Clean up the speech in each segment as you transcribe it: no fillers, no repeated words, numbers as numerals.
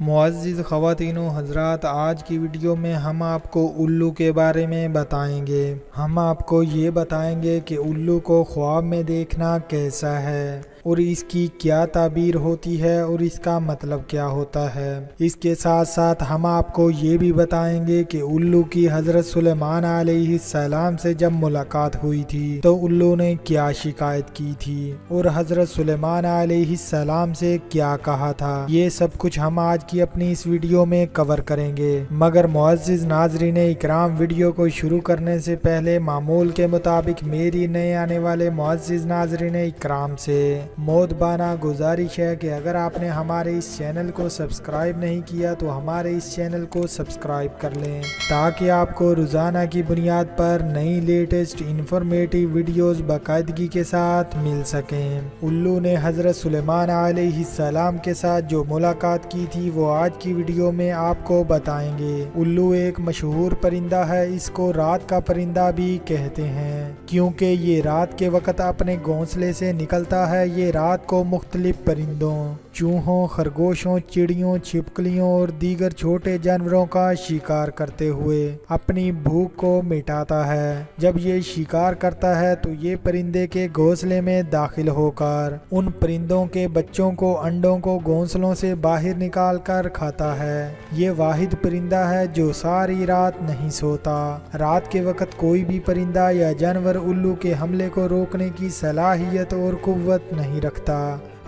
معزز خواتین و حضرات، آج کی ویڈیو میں ہم آپ کو الو کے بارے میں بتائیں گے۔ ہم آپ کو یہ بتائیں گے کہ الو کو خواب میں دیکھنا کیسا ہے اور اس کی کیا تعبیر ہوتی ہے اور اس کا مطلب کیا ہوتا ہے۔ اس کے ساتھ ساتھ ہم آپ کو یہ بھی بتائیں گے کہ الو کی حضرت سلیمان علیہ السلام سے جب ملاقات ہوئی تھی تو الو نے کیا شکایت کی تھی اور حضرت سلیمان علیہ السلام سے کیا کہا تھا۔ یہ سب کچھ ہم آج کی اپنی اس ویڈیو میں کور کریں گے، مگر معزز ناظرین اکرام، ویڈیو کو شروع کرنے سے پہلے معمول کے مطابق میری نئے آنے والے معزز ناظرین اکرام سے مودبانہ گزارش ہے کہ اگر آپ نے ہمارے اس چینل کو سبسکرائب نہیں کیا تو ہمارے اس چینل کو سبسکرائب کر لیں تاکہ آپ کو روزانہ کی بنیاد پر نئی لیٹسٹ انفارمیٹیو ویڈیوز باقاعدگی کے ساتھ مل سکیں۔ الو نے حضرت سلیمان علیہ السلام کے ساتھ جو ملاقات کی تھی وہ آج کی ویڈیو میں آپ کو بتائیں گے۔ الو ایک مشہور پرندہ ہے، اس کو رات کا پرندہ بھی کہتے ہیں کیونکہ یہ رات کے وقت اپنے گھونسلے سے نکلتا ہے۔ یہ رات کو مختلف پرندوں، چوہوں، خرگوشوں، چڑیوں، چھپکلیوں اور دیگر چھوٹے جانوروں کا شکار کرتے ہوئے اپنی بھوک کو مٹاتا ہے۔ جب یہ شکار کرتا ہے تو یہ پرندے کے گھونسلے میں داخل ہو کر ان پرندوں کے بچوں کو، انڈوں کو گھونسلوں سے باہر نکال کر کھاتا ہے۔ یہ واحد پرندہ ہے جو ساری رات نہیں سوتا۔ رات کے وقت کوئی بھی پرندہ یا جانور الو کے حملے کو روکنے کی صلاحیت اور قوت نہیں رکھتا۔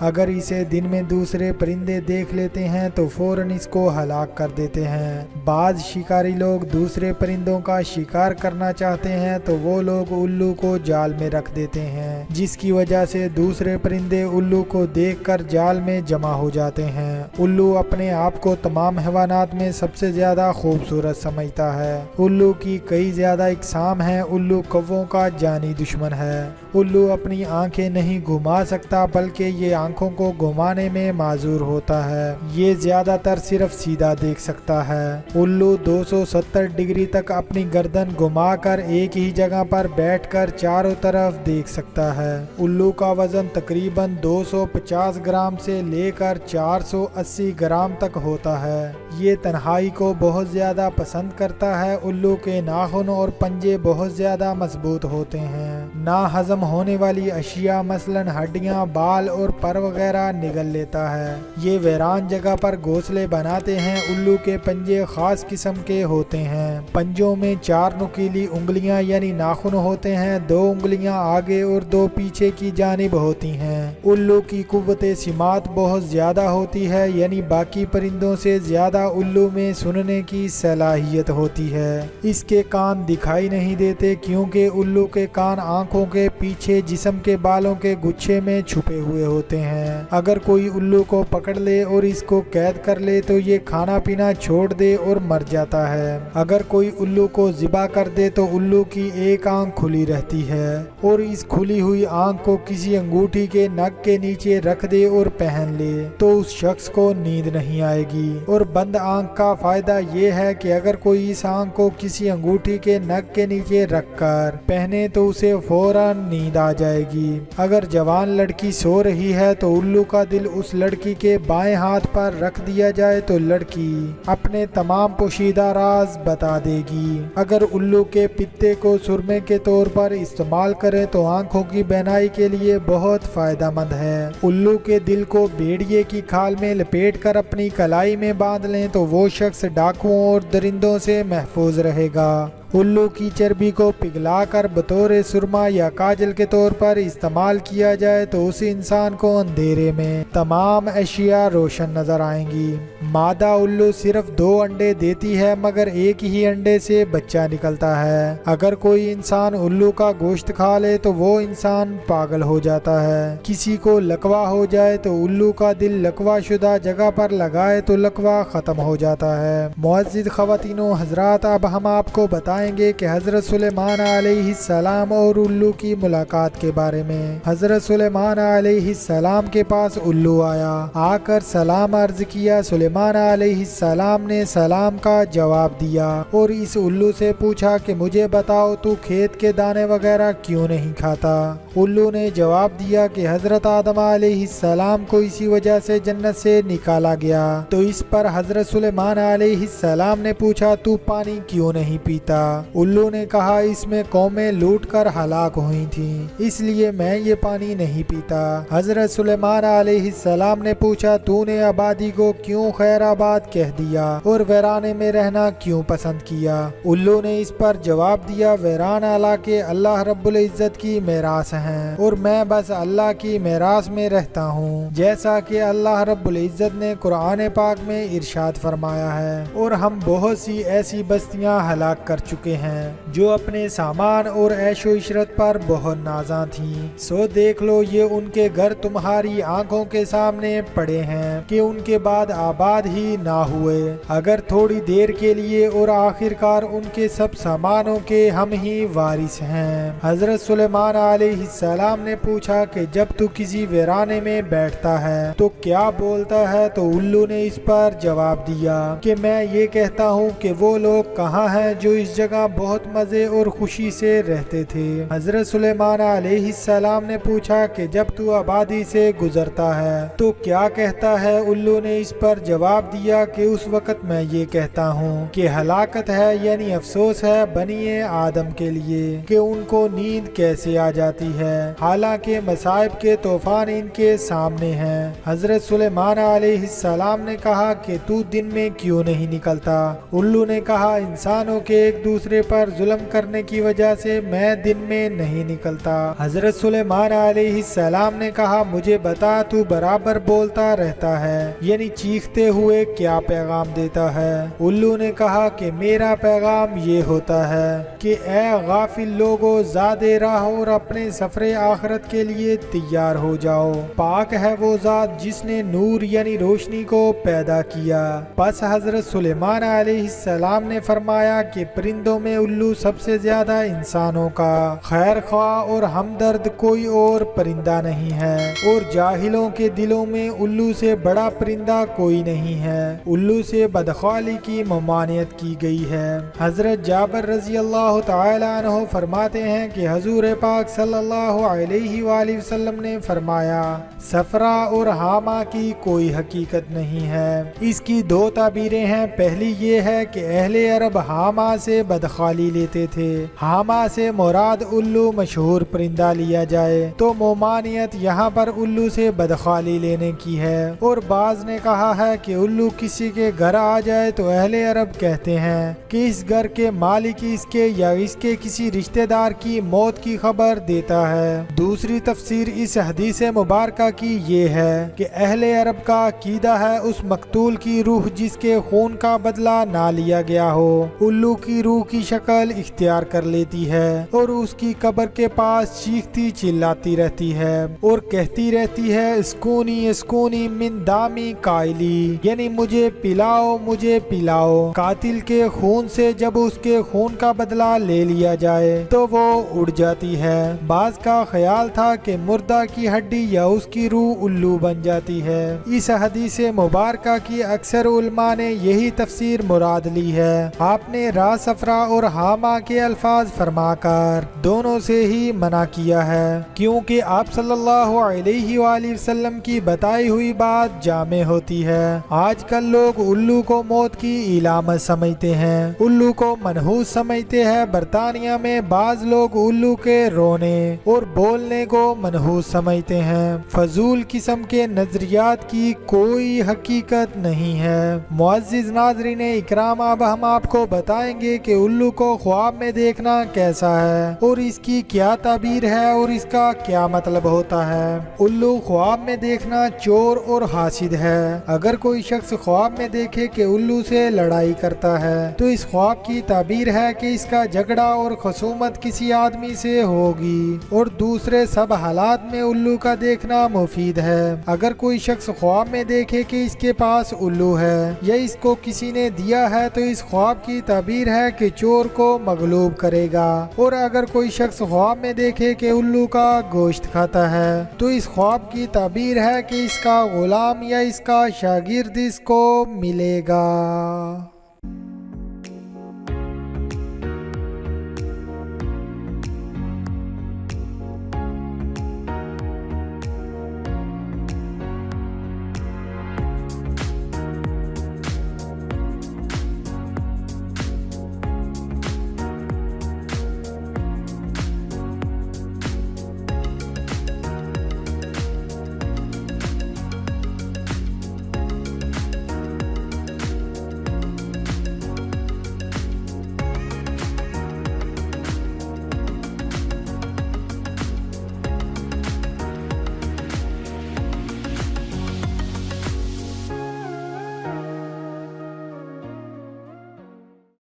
اگر اسے دن میں دوسرے پرندے دیکھ لیتے ہیں تو فوراً اس کو ہلاک کر دیتے ہیں۔ بعض شکاری لوگ دوسرے پرندوں کا شکار کرنا چاہتے ہیں تو وہ لوگ الو کو جال میں رکھ دیتے ہیں، جس کی وجہ سے دوسرے پرندے الو کو دیکھ کر جال میں جمع ہو جاتے ہیں۔ الو اپنے آپ کو تمام حیوانات میں سب سے زیادہ خوبصورت سمجھتا ہے۔ الو کی کئی زیادہ اقسام ہیں۔ الو کووں کا جانی دشمن ہے۔ الو اپنی آنکھیں نہیں گھما سکتا بلکہ یہ آنکھوں کو گھمانے میں معذور ہوتا ہے۔ یہ زیادہ تر صرف سیدھا دیکھ سکتا ہے۔ الو 270 ڈگری تک اپنی گردن گھما کر ایک ہی جگہ پر بیٹھ کر چاروں طرف دیکھ سکتا ہے۔ الو کا وزن تقریباً 250 گرام سے لے کر 480 گرام تک ہوتا ہے۔ یہ تنہائی کو بہت زیادہ پسند کرتا ہے۔ الو کے ناخن اور پنجے بہت زیادہ مضبوط ہوتے ہیں۔ نا ہضم ہونے والی اشیاء مثلاً ہڈیاں، بال اور پر وغیرہ نگل لیتا ہے۔ یہ ویران جگہ پر گھونسلے بناتے ہیں۔ الو کے پنجے خاص قسم کے ہوتے ہیں۔ پنجوں میں 4 نکیلی انگلیاں یعنی ناخن ہوتے ہیں، 2 انگلیاں آگے اور 2 پیچھے کی جانب ہوتی ہیں۔ الو کی قوت سماعت بہت زیادہ ہوتی ہے، یعنی باقی پرندوں سے زیادہ الو میں سننے کی صلاحیت ہوتی ہے۔ اس کے کان دکھائی نہیں دیتے کیونکہ الو کے کان آنکھوں کے پیچھے جسم کے بالوں کے گچھے میں چھپے ہوئے ہوتے ہیں۔ اگر کوئی الو کو پکڑ لے اور اس کو قید کر لے تو یہ کھانا پینا چھوڑ دے اور مر جاتا ہے۔ اگر کوئی الو کو ذبح کر دے تو الو کی ایک آنکھ کھلی رہتی ہے اور اس کھلی ہوئی آنکھ کو کسی انگوٹھی کے نک کے نیچے رکھ دے اور پہن لے تو اس شخص کو نیند نہیں آئے گی۔ اور بند آنکھ کا فائدہ یہ ہے کہ اگر کوئی اس آنکھ کو کسی انگوٹھی کے نک کے نیچے رکھ کر پہنے تو اسے فوراً نیند آ جائے گی۔ اگر جوان لڑکی سو رہی ہے تو الو کا دل اس لڑکی کے بائیں ہاتھ پر رکھ دیا جائے تو لڑکی اپنے تمام پوشیدہ راز بتا دے گی۔ اگر الو کے پتے کو سرمے کے طور پر استعمال کریں تو آنکھوں کی بینائی کے لیے بہت فائدہ مند ہے۔ الو کے دل کو بھیڑیے کی کھال میں لپیٹ کر اپنی کلائی میں باندھ لیں تو وہ شخص ڈاکوؤں اور درندوں سے محفوظ رہے گا۔ الو کی چربی کو پگھلا کر بطور سرما یا کاجل کے طور پر استعمال کیا جائے تو اس انسان کو اندھیرے میں تمام اشیاء روشن نظر آئیں گی۔ مادہ الو صرف 2 انڈے دیتی ہے مگر ایک ہی انڈے سے بچہ نکلتا ہے۔ اگر کوئی انسان الو کا گوشت کھا لے تو وہ انسان پاگل ہو جاتا ہے۔ کسی کو لکوا ہو جائے تو الو کا دل لکوا شدہ جگہ پر لگائے تو لکوا ختم ہو جاتا ہے۔ معزز خواتین و حضرات، اب ہم آپ کو بتائیں بتائیں گے کہ حضرت سلیمان علیہ السلام اور الو کی ملاقات کے بارے میں۔ حضرت سلیمان علیہ السلام کے پاس الو آیا، آ کر سلام عرض کیا۔ سلیمان علیہ السلام نے سلام کا جواب دیا اور اس الو سے پوچھا کہ مجھے بتاؤ تو کھیت کے دانے وغیرہ کیوں نہیں کھاتا؟ الو نے جواب دیا کہ حضرت آدم علیہ السلام کو اسی وجہ سے جنت سے نکالا گیا۔ تو اس پر حضرت سلیمان علیہ السلام نے پوچھا تو پانی کیوں نہیں پیتا؟ الو نے کہا اس میں قومیں لوٹ کر ہلاک ہوئی تھیں، اس لیے میں یہ پانی نہیں پیتا۔ حضرت سلیمان علیہ السلام نے پوچھا تو نے آبادی کو کیوں خیر آباد کہہ دیا اور ویرانے میں رہنا کیوں پسند کیا؟ الو نے اس پر جواب دیا ویران علاقے اللہ رب العزت کی میراث ہیں اور میں بس اللہ کی میراث میں رہتا ہوں، جیسا کہ اللہ رب العزت نے قرآن پاک میں ارشاد فرمایا ہے، اور ہم بہت سی ایسی بستیاں ہلاک کر چکے ہیں جو اپنے سامان اور عیش و عشرت پر بہت نازاں تھیں، سو دیکھ لو یہ ان کے گھر تمہاری آنکھوں کے سامنے پڑے ہیں کہ ان کے بعد آباد ہی نہ ہوئے، اگر تھوڑی دیر کے لیے، اور آخر کار ان کے سب سامانوں کے ہم ہی وارث ہیں۔ حضرت سلیمان علیہ السلام نے پوچھا کہ جب تو کسی ویرانے میں بیٹھتا ہے تو کیا بولتا ہے؟ تو الو نے اس پر جواب دیا کہ میں یہ کہتا ہوں کہ وہ لوگ کہاں ہیں جو اس جگہ بہت مزے اور خوشی سے رہتے تھے۔ حضرت سلیمان علیہ السلام نے پوچھا کہ جب تو آبادی سے گزرتا ہے تو کیا کہتا ہے؟ الو نے اس پر جواب دیا کہ اس وقت میں یہ کہتا ہوں کہ ہلاکت ہے، یعنی افسوس ہے بنی آدم کے لیے کہ ان کو نیند کیسے آ جاتی ہے، حالانکہ مصائب کے طوفان ان کے سامنے ہیں۔ حضرت سلیمان علیہ السلام نے کہا کہ تو دن میں کیوں نہیں نکلتا؟ الو نے کہا انسانوں کے ایک دوسرے پر ظلم کرنے کی وجہ سے میں دن میں نہیں نکلتا۔ حضرت سلیمان علیہ السلام نے کہا مجھے بتا تو برابر بولتا رہتا ہے، یعنی چیختے ہوئے کیا پیغام دیتا ہے؟ الو نے کہا کہ میرا پیغام یہ ہوتا ہے کہ اے غافل لوگو زاد راہ اور اپنے سفر آخرت کے لیے تیار ہو جاؤ، پاک ہے وہ ذات جس نے نور یعنی روشنی کو پیدا کیا۔ پس حضرت سلیمان علیہ السلام نے فرمایا کہ پرندوں میں الو سب سے زیادہ انسانوں کا خیر خواہ اور ہمدرد کوئی اور پرندہ نہیں ہے، اور جاہلوں کے دلوں میں الو سے بڑا پرندہ کوئی نہیں ہے۔ الو سے بدخوالی کی ممانعت کی گئی ہے۔ حضرت جابر رضی اللہ تعالی عنہ فرماتے ہیں کہ حضور پاک صلی اللہ علیہ وآلہ وسلم نے فرمایا صفرا اور حاما کی کوئی حقیقت نہیں ہے، اس کی دو تعبیریں ہیں۔ پہلی یہ ہے کہ اہل عرب حاما سے بدخوالی لیتے تھے، حاما سے مراد الو مشہور پرندہ لیا جائے تو ممانعت یہاں پر الو سے بدخوالی لینے کی ہے، اور بعض نے کہا ہے کہ الو کسی کے گھر آ جائے تو اہل عرب کہتے ہیں کہ اس گھر کے مالک اس کے یا اس کے کسی رشتہ دار کی موت کی خبر دیتا ہے۔ دوسری تفسیر اس حدیث مبارکہ کی یہ ہے کہ اہل عرب کا عقیدہ ہے اس مقتول کی روح جس کے خون کا بدلہ نہ لیا گیا ہو الو کی روح کی شکل اختیار کر لیتی ہے اور اس کی قبر کے پاس چیختی چلاتی رہتی ہے اور کہتی رہتی ہے اسکونی اسکونی من دامی قائلی، یعنی مجھے پلاؤ مجھے پلاؤ۔ قاتل کے خون سے جب اس کے خون کا بدلہ لے لیا جائے تو وہ اڑ جاتی ہے۔ بعض کا خیال تھا کہ مردہ کی ہڈی یا اس کی روح الو بن جاتی ہے۔ اس حدیث مبارکہ کی اکثر علماء نے یہی تفسیر مراد لی ہے۔ آپ نے را صفرا اور حاما کے الفاظ فرما کر دونوں سے ہی منع کیا ہے، کیونکہ آپ صلی اللہ علیہ وآلہ وسلم کی بتائی ہوئی بات جامع ہوتی ہے۔ آج کل لوگ الو کو موت کی علامت سمجھتے ہیں، الو کو منحوس سمجھتے ہیں۔ برطانیہ میں بعض لوگ الو کے رونے اور بولنے کو منحوس سمجھتے ہیں۔ فضول قسم کے نظریات کی کوئی حقیقت نہیں ہے۔ معزز ناظرین اکرام، اب ہم آپ کو بتائیں گے کہ الو کو خواب میں دیکھنا کیسا ہے اور اس کی کیا تعبیر ہے اور اس کا کیا مطلب ہوتا ہے۔ الو خواب میں دیکھنا چور اور حاسد ہے۔ اگر کوئی شخص خواب میں دیکھے کہ الو سے لڑائی کرتا ہے تو اس خواب کی تعبیر ہے کہ اس کا جھگڑا اور خصومت کسی آدمی سے ہوگی، اور دوسرے سب حالات میں الو کا دیکھنا مفید ہے۔ اگر کوئی شخص خواب میں دیکھے کہ اس کے پاس الو ہے یا اس کو کسی نے دیا ہے تو اس خواب کی تعبیر ہے کہ کے چور کو مغلوب کرے گا۔ اور اگر کوئی شخص خواب میں دیکھے کہ الو کا گوشت کھاتا ہے تو اس خواب کی تعبیر ہے کہ اس کا غلام یا اس کا شاگرد اس کو ملے گا۔